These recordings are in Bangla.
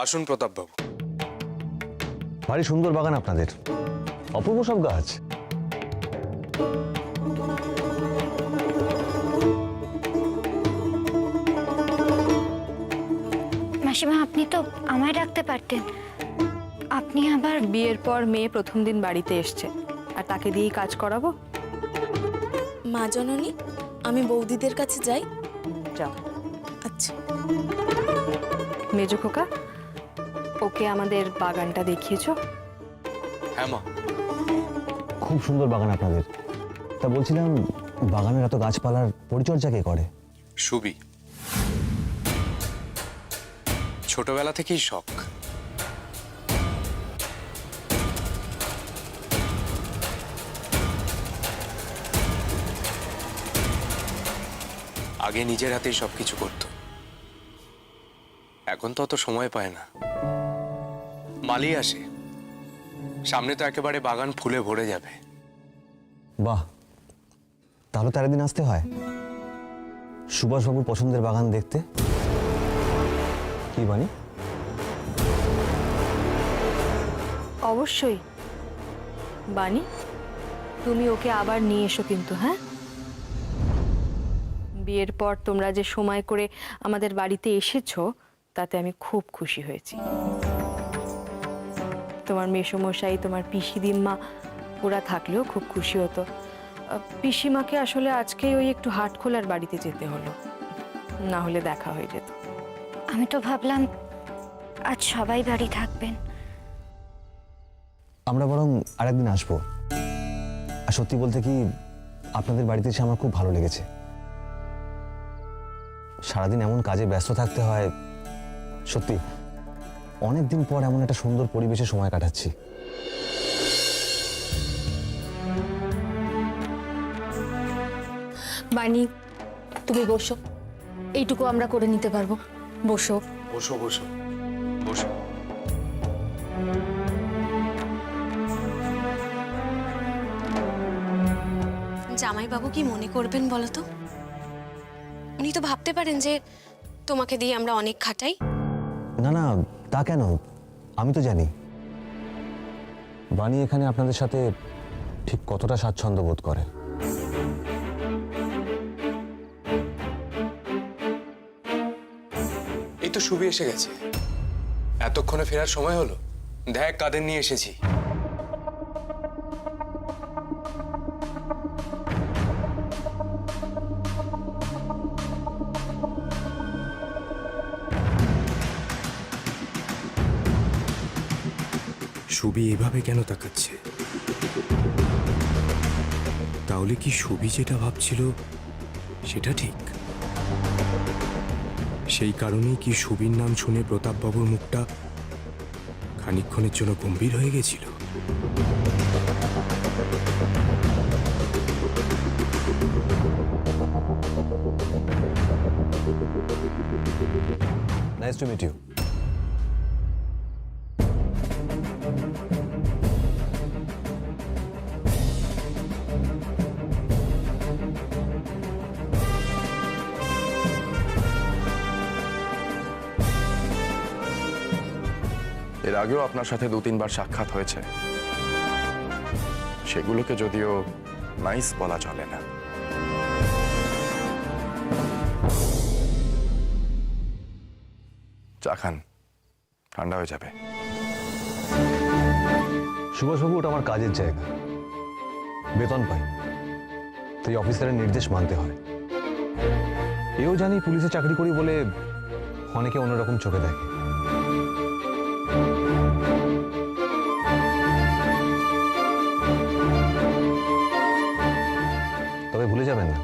আসুন প্রতাপবাবু। ভারী সুন্দর বাগান আপনাদের, অপূর্ব সব গাছ। মাসিমা, আপনি তো আমায় ডাকতে পারতেন। আপনি আবার বিয়ের পর মেয়ে প্রথম দিন বাড়িতে এসছে, আর তাকে দিয়েই কাজ করাবো? মা জননী, আমি বৌদিদের কাছে যাই। যাও। আচ্ছা। মেজো খোকা, ওকে আমাদের বাগানটা দেখিয়েছো? হ্যাঁ মা। খুব সুন্দর বাগান আপনাদের। তা বলছিলাম, বাগানের এত গাছপালার পরিচর্যা কে করে? সুবি ছোটবেলা থেকেই শখ। আগে নিজের হাতেই সবকিছু করত, এখন তো অত সময় পায় না। মালি আসে, সামনে তো একেবারে বাগান ফুলে ভরে যাবে। বাহ, তাহলে তার দিন আসতে হয় সুভাষবাবুর পছন্দের বাগান দেখতে। কি বানি? অবশ্যই বানি, তুমি ওকে আবার নিয়ে এসো কিন্তু। হ্যাঁ, বিয়ের পর তোমরা যে সময় করে আমাদের বাড়িতে এসেছো, তাতে আমি খুব খুশি হয়েছি। তোমার মেসোমশাই, তোমার পিসি দিম্মা ওরা থাকলেও খুব খুশি হতো। পিসিমাকে আসলে আজকে ওই একটু হাটখোলার বাড়িতে যেতে হলো, না হলে দেখা হয়ে যেত। আমি তো ভাবলাম আজ সবাই বাড়ি থাকবেন। আমরা বরং আরেকদিন আসবো। আর সত্যি বলতে কি, আপনাদের বাড়িতে এসে আমার খুব ভালো লেগেছে। সারাদিন এমন কাজে ব্যস্ত থাকতে হয়, সত্যি অনেকদিন পর এমন একটা সুন্দর পরিবেশে সময় কাটাচ্ছি। বানি, তুমি বসো, এইটুকু আমরা করে নিতে পারবো। বসো বসো বসো বসো। জামাইবাবু কি মনে করবেন বলো তো? উনি তো ভাবতে পারেন যে তোমাকে দিয়ে আমরা অনেক খাটাই। না না, তা কেন? আমি তো জানি বানি এখানে আপনাদের সাথে ঠিক কতটা স্বাচ্ছন্দ্য বোধ করে। এই তো সুবি এসে গেছে, এতক্ষণে ফেরার সময় হলো। দেখ কাদের নিয়ে এসেছি। সুবি এভাবে কেন তাকাচ্ছে? তাহলে কি সুবি যেটা ভাবছিল সেটা ঠিক? সেই কারণেই কি সুবির নাম শুনে প্রতাপবাবুর মুখটা খানিকক্ষণের জন্য গম্ভীর হয়ে গেছিল? Nice to meet you. এর আগেও আপনার সাথে 2-3 বার সাক্ষাৎ হয়েছে, সেগুলোকে যদিও নাইস বলা চলে না। চা খান, ঠান্ডা হয়ে যাবে। সুভাষবাবু, ওটা আমার কাজের জায়গা, বেতন পাই, তাই অফিসারের নির্দেশ মানতে হয়। এও জানি পুলিশে চাকরি করি বলে অনেকে অন্যরকম চোখে দেখে। তবে ভুলে যাবেন না,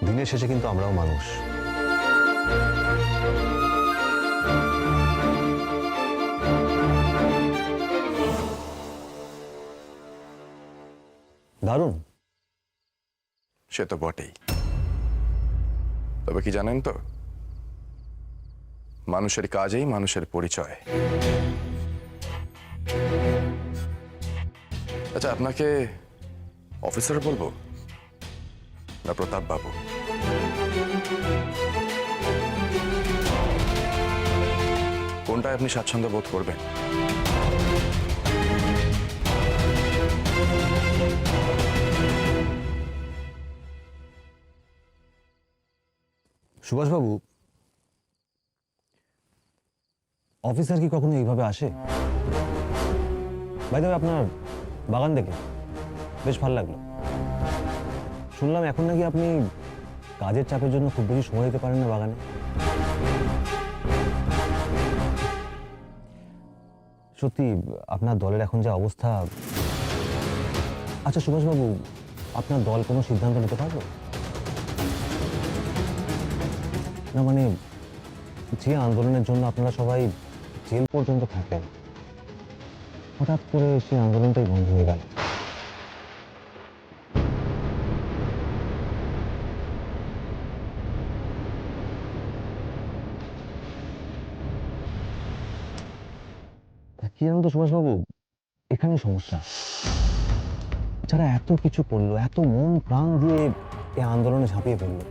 দিনের শেষে কিন্তু আমরাও মানুষ। দারুণ। সে তো বটেই, তবে কি জানেন তো, মানুষের কাজেই মানুষের পরিচয়। আচ্ছা, আপনাকে অফিসার বলবো না প্রতাপ বাবু? কোনটায় আপনি স্বাচ্ছন্দ্য বোধ করবেন? সুভাষবাবু, অফিসার কি কখনো এইভাবে আসে? ভাই, তবে আপনার বাগান দেখে বেশ ভালো লাগলো। শুনলাম এখন নাকি আপনি কাজের চাপের জন্য খুব বেশি সময় দিতে পারেন না বাগানে। সত্যি আপনার দলের এখন যা অবস্থা। আচ্ছা সুভাষবাবু, আপনার দল কোনো সিদ্ধান্ত নিতে পারবে না? মানে যে আন্দোলনের জন্য আপনারা সবাই জেল পর্যন্ত থাকলেন, হঠাৎ করে সেই আন্দোলনটাই বন্ধ হয়ে গেল। কি জানেন তো সুভাষবাবু, এখানে সমস্যা। যারা এত কিছু করলো, এত মন প্রাণ দিয়ে এই আন্দোলনে ঝাঁপিয়ে পড়লো,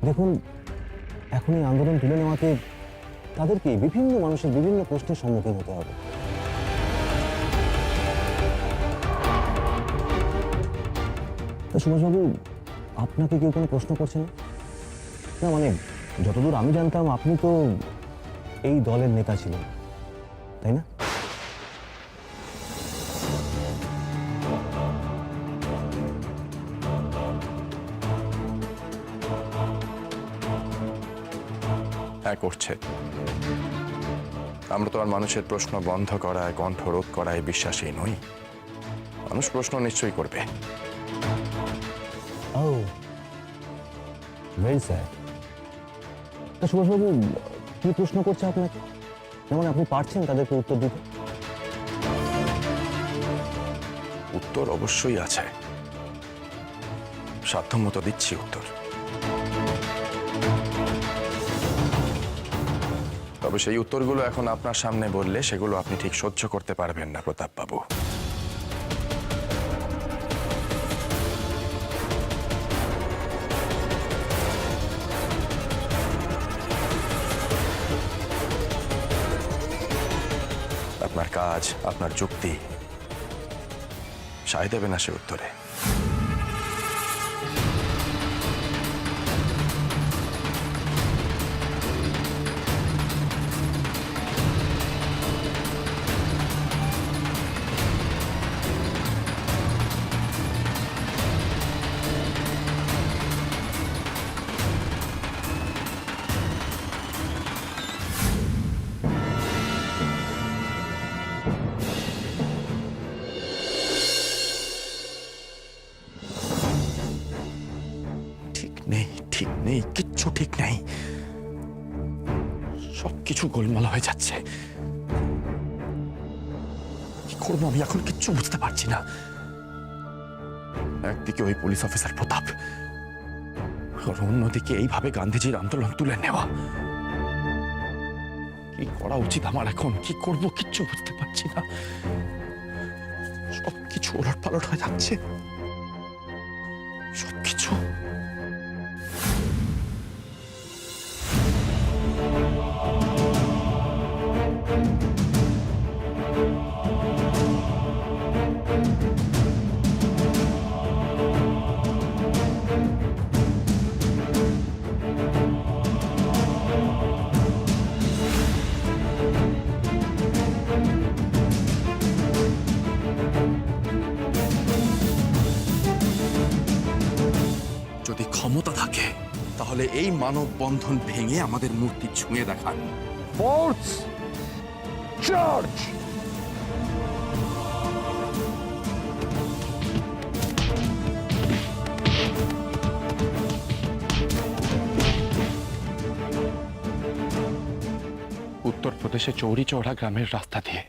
দেখুন এখন এই আন্দোলন তুলে নেওয়াতে তাদেরকে বিভিন্ন মানুষের বিভিন্ন প্রশ্নের সম্মুখীন হতে হবে। তা সুভাষবাবু, আপনাকে কেউ কোনো প্রশ্ন করছে না? না মানে যতদূর আমি জানতাম আপনি তো এই দলের নেতা ছিলেন, তাই না? হ্যাঁ, করছে। আমরা তো আর মানুষের প্রশ্ন বন্ধ করায়, কণ্ঠরোধ করায় বিশ্বাসী নই। মানুষ প্রশ্ন নিশ্চয়ই করবে। ও ভেরি স্যাড। তা সুভাষবাবু, কি প্রশ্ন করছে আপনাকে? যেমন আপনি পারছেন তাদেরকে উত্তর দিতে? উত্তর অবশ্যই আছে, সাধ্যমতো দিচ্ছি উত্তর। তবে সেই উত্তরগুলো এখন আপনার সামনে বললে সেগুলো আপনি ঠিক সহ্য করতে পারবেন না প্রতাপবাবু। আপনার কাজ, আপনার যুক্তি সায় দেবে না সে উত্তরে। ঠিক নেই, কিচ্ছু ঠিক নেই। সবকিছু গোলমাল হয়ে যাচ্ছে। কি করবো আমি এখন কিচ্ছু বুঝতে পারছি না। একদিকে ওই পুলিশ অফিসার প্রতাপ, আর অন্যদিকে এইভাবে গান্ধীজির আন্দোলন তুলে নেওয়া। কি করা উচিত আমার এখন? কি করব কিচ্ছু বুঝতে পারছি না। সবকিছু ওলটপালট হয়ে যাচ্ছে, সবকিছু। যদি ক্ষমতা থাকে তাহলে এই মানব বন্ধন ভেঙে আমাদের মূর্তি ছুঁয়ে দেখান। Force charge! উত্তরপ্রদেশে চৌরি চৌরা গ্রামের রাস্তা দিয়ে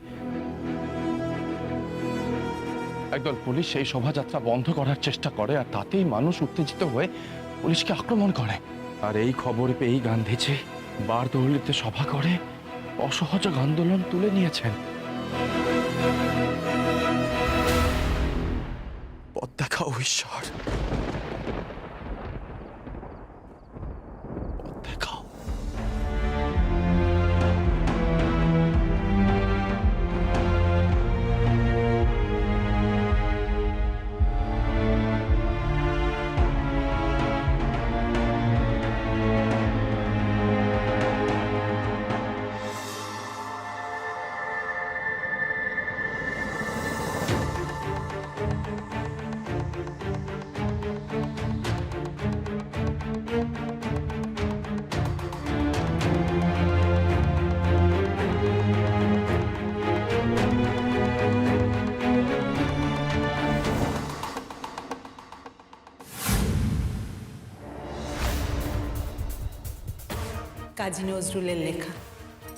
একদল পুলিশ সেই শোভাযাত্রা বন্ধ করার চেষ্টা করে, আর তাতেই মানুষ উত্তেজিত হয়ে পুলিশকে আক্রমণ করে। আর এই খবর পেয়েই গান্ধীজি বারদৌলিতে সভা করে অসহযোগ আন্দোলন তুলে নিয়েছেন। পথ দেখাও ঈশ্বর, পথ দেখাও। কাজী নজরুলের লেখা।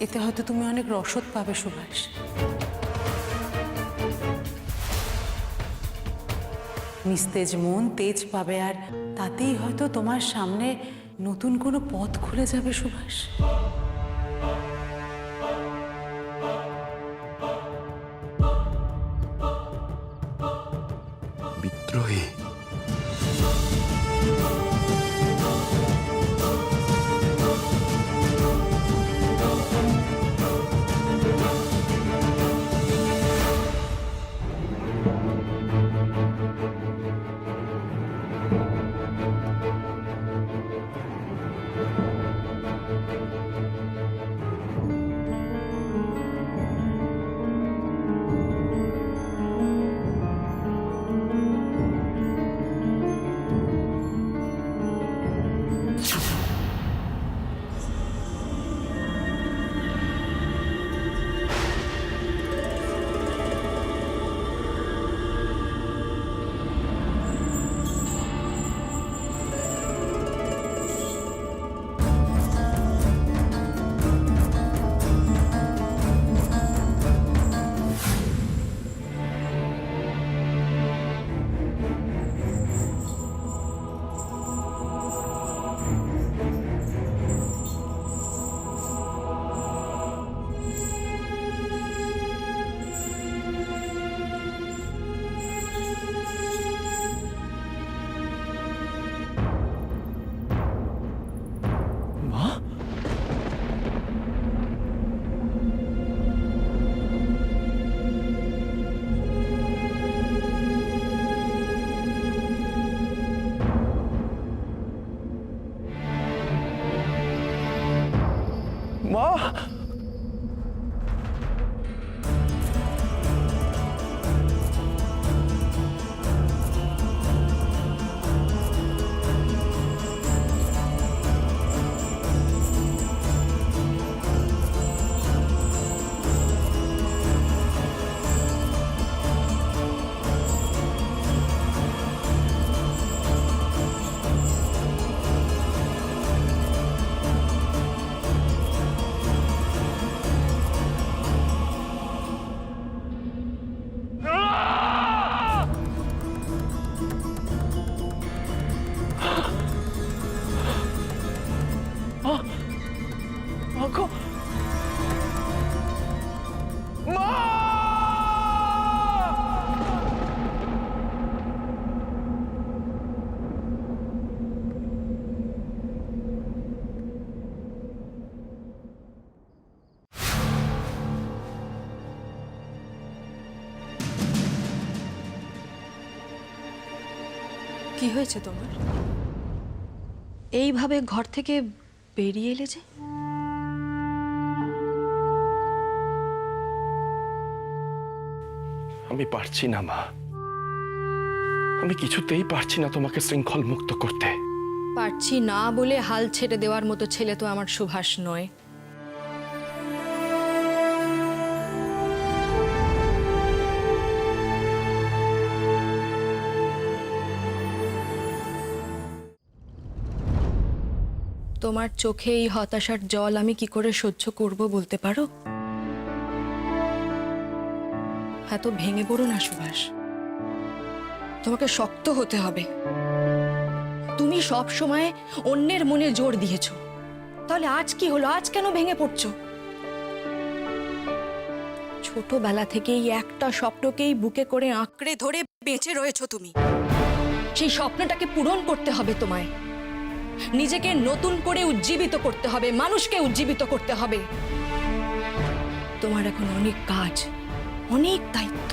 এতে হয়তো তুমি অনেক রসদ পাবে সুভাষ। নিস্তেজ মন তেজ পাবে, আর তাতেই হয়তো তোমার সামনে নতুন কোনো পথ খুলে যাবে সুভাষ। বিদ্রোহী? মা! কি হয়েছে তোমার? এইভাবে ঘর থেকে বেরিয়ে এলে যে? আমি পারছি না মা, আমি কিছুতেই পারছি না তোমাকে শৃঙ্খল মুক্ত করতে। পারছি না বলে হাল ছেড়ে দেওয়ার মতো ছেলে তো আমার সুভাষ নয়। তোমার চোখে এই হতাশার জল আমি কি করে সহ্য করব বলতে পারো? এত ভেঙে পড়ো না সুভাষ, তোমাকে শক্ত হতে হবে। তুমি সব সময় অন্যের মনে জোর দিয়েছো, তাহলে আজ কি হলো? আজ কেন ভেঙে পড়ছো? ছোটবেলা থেকেই একটা স্বপ্নকেই বুকে করে আঁকড়ে ধরে বেঁচে রয়েছো তুমি। সেই স্বপ্নটাকে পূরণ করতে হবে তোমায়। নিজেকে নতুন করে উজ্জীবিত করতে হবে, মানুষকে উজ্জীবিত করতে হবে। তোমার এখন অনেক কাজ, অনেক দায়িত্ব।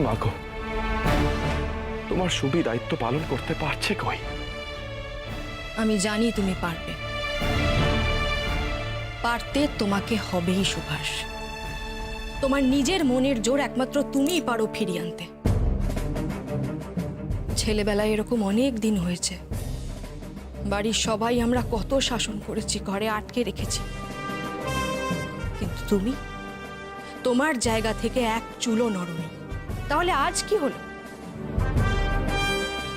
মাগো, তোমার সুবি দায়িত্ব পালন করতে পারছে কই? আমি জানি তুমি পারবে। পারতে তোমাকে হবেই সুভাষ। তোমার নিজের মনের জোর একমাত্র তুমিই পারো ফিরিয়ে আনতে। ছেলেবেলায় এরকম অনেক দিন হয়েছে, বাড়ির সবাই আমরা কত শাসন করেছি, ঘরে আটকে রেখেছি, কিন্তু তুমি তোমার জায়গা থেকে এক চুলও নড়নি। তাহলে আজ কি হলো?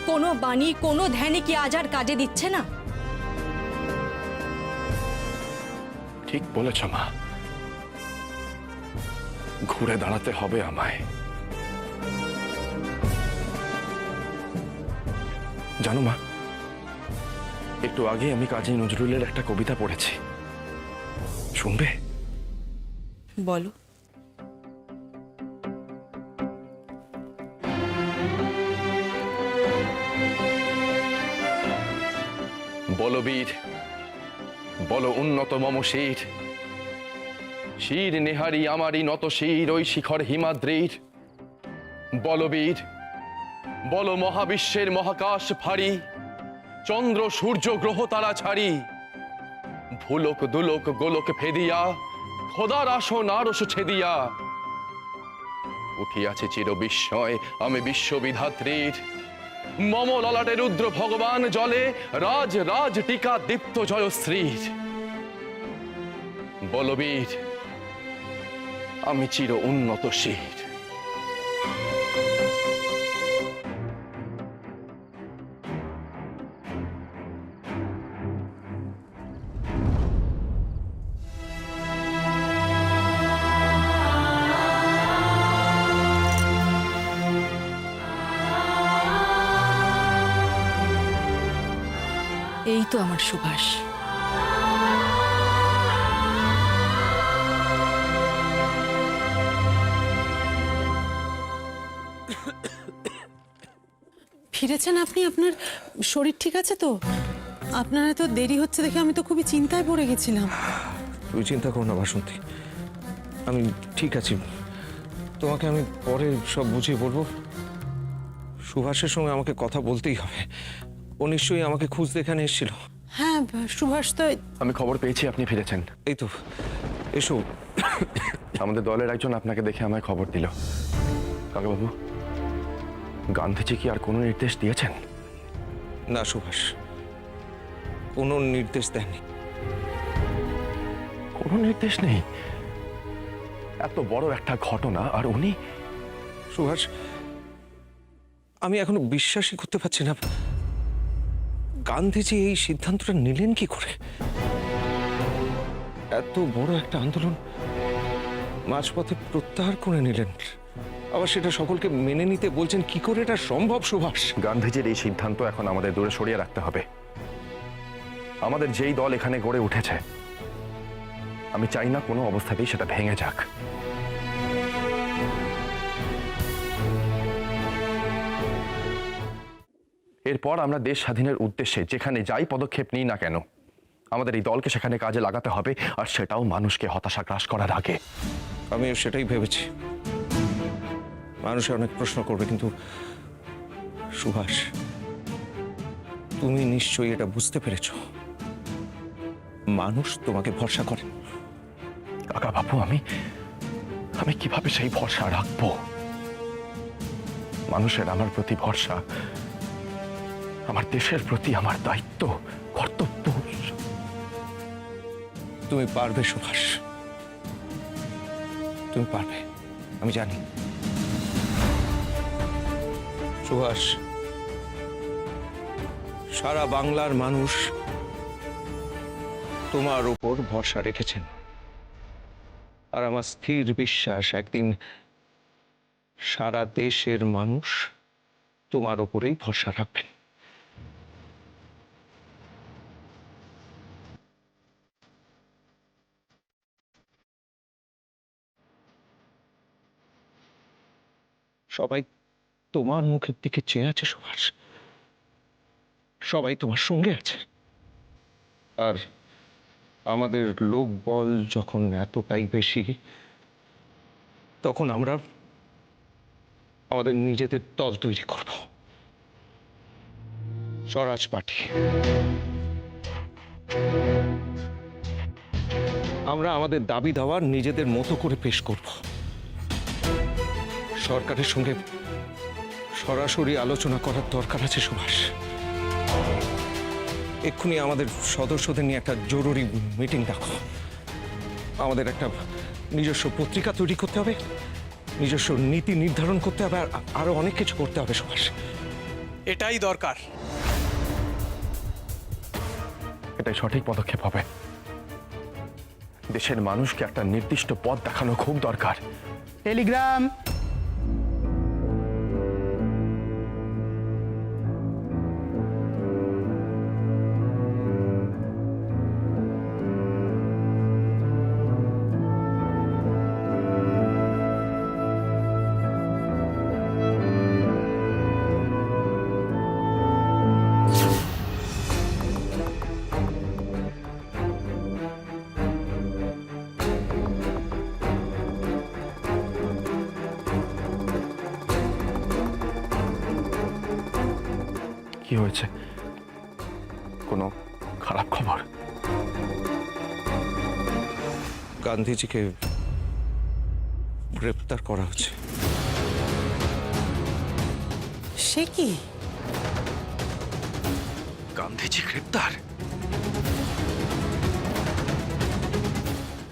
কোনো বাণী, কোনো ধ্যানই কি আজ আর কাজে দিচ্ছে না? ঠিক বলেছ মা, ঘুরে দাঁড়াতে হবে আমায়। জানো মা, একটু আগে আমি কাজী নজরুলের একটা কবিতা পড়েছি, শুনবে? বলো। বলো বীর, বলো উন্নত মম শির, শির নেহারি আমারই নত শির ওই শিখর হিমাদ্রির। বলো বীর, বলো মহাবিশ্বের মহাকাশ ফাড়ি, চন্দ্র সূর্য গ্রহ তারা ছাড়ি, ভুলোক দুলোক গোলক ফেদিয়া, খোদার আসন আরশ ছেদিয়া, উঠিয়াছে চির বিস্ময় আমি বিশ্ববিধাত্রীর। মম ললাটে রুদ্র ভগবান জলে, রাজ রাজ টিকা দীপ্ত জয়শ্রীর। বলবীর, আমি চির উন্নত শির। এই তো আমার সুভাষ। ফিরেছেন আপনি? আপনার শরীর ঠিক আছে তো? আপনার এত দেরি হচ্ছে দেখে আমি তো খুবই চিন্তায় পড়ে গেছিলাম। তুই চিন্তা করো না বাসন্তী, আমি ঠিক আছি। তোমাকে আমি পরে সব বুঝিয়ে বলবো। সুভাষের সঙ্গে আমাকে কথা বলতেই হবে। ও নিশ্চয়ই আমাকে খুঁজতে এখানে এসেছিল। হ্যাঁ, সুভাষ তো আমি খবর পেয়েছি আপনি ফিরেছেন। এই তো, এসো। আমাদের দলের একজন আপনাকে দেখে আমায় খবর দিল। কাকাবাবু, গান্ধীজি কি আর কোনো নির্দেশ দিয়েছেন? না সুভাষ, কোনো নির্দেশ দেননি। কোনো নির্দেশ নেই? এত বড় একটা ঘটনা আর উনি? সুভাষ, আমি এখনো বিশ্বাসই করতে পারছি না গান্ধীজি এই সিদ্ধান্তটা নিলেন কি করে। এত বড় একটা আন্দোলন মাঝপথে প্রত্যাহার করে নিলেন, আবার সেটা সকলকে মেনে নিতে বলছেন। কি করে এটা সম্ভব সুভাষ? গান্ধীজির এই সিদ্ধান্ত এখন আমাদের দূরে সরিয়ে রাখতে হবে। আমাদের যেই দল এখানে গড়ে উঠেছে, আমি চাই না কোনো অবস্থাতেই সেটা ভেঙে যাক। এরপর আমরা দেশ স্বাধীনের উদ্দেশ্যে যেখানে যাই পদক্ষেপ নিই না কেন, আমাদের এই দলকে সেখানে কাজে লাগাতে হবে, আর সেটাও মানুষকে হতাশা গ্রাস করার আগে। আমিও সেটাই ভেবেছি। মানুষ অনেক প্রশ্ন করবে, কিন্তু সুভাষ, তুমি নিশ্চয়ই এটা বুঝতে পেরেছ, মানুষ তোমাকে ভরসা করে। কাকা বাবু, আমি কিভাবে সেই ভরসা রাখবো? মানুষের আমার প্রতি ভরসা, আমার দেশের প্রতি আমার দায়িত্ব, কর্তব্য। তুমি পারবে সুভাষ, তুমি পারবে, আমি জানি। সুভাষ, সারা বাংলার মানুষ তোমার উপর ভরসা রেখেছেন, আর আমার স্থির বিশ্বাস একদিন সারা দেশের মানুষ তোমার উপরেই ভরসা রাখবেন। সবাই তোমার মুখের দিকে চেয়ে আছে সুভাষ, সবাই তোমার সঙ্গে আছে। আর আমাদের লোক বল যখন এতটাই বেশি, তখন আমরা আমাদের নিজেদের দল তৈরি করব, স্বরাজ পার্টি। আমরা আমাদের দাবি দাওয়া নিজেদের মতো করে পেশ করব। সরকারের সঙ্গে সরাসরি আলোচনা করার দরকার আছে সুভাষ। এক্ষুনি আমাদের সদস্যদের নিয়ে একটা জরুরি মিটিং ডাকো। আমাদের একটা নিজস্ব পত্রিকা তৈরি করতে হবে, নিজস্ব নীতি নির্ধারণ করতে হবে, আর আরো অনেক কিছু করতে হবে সুভাষ। এটাই দরকার। এটাই সঠিক পদক্ষেপ হবে। দেশের মানুষকে একটা নির্দিষ্ট পথ দেখানো খুব দরকার। টেলিগ্রাম। কি হয়েছে? কোনো খারাপ খবর? গান্ধীজিকে গ্রেপ্তার করা হচ্ছে। সে কি? গান্ধীজি গ্রেপ্তার?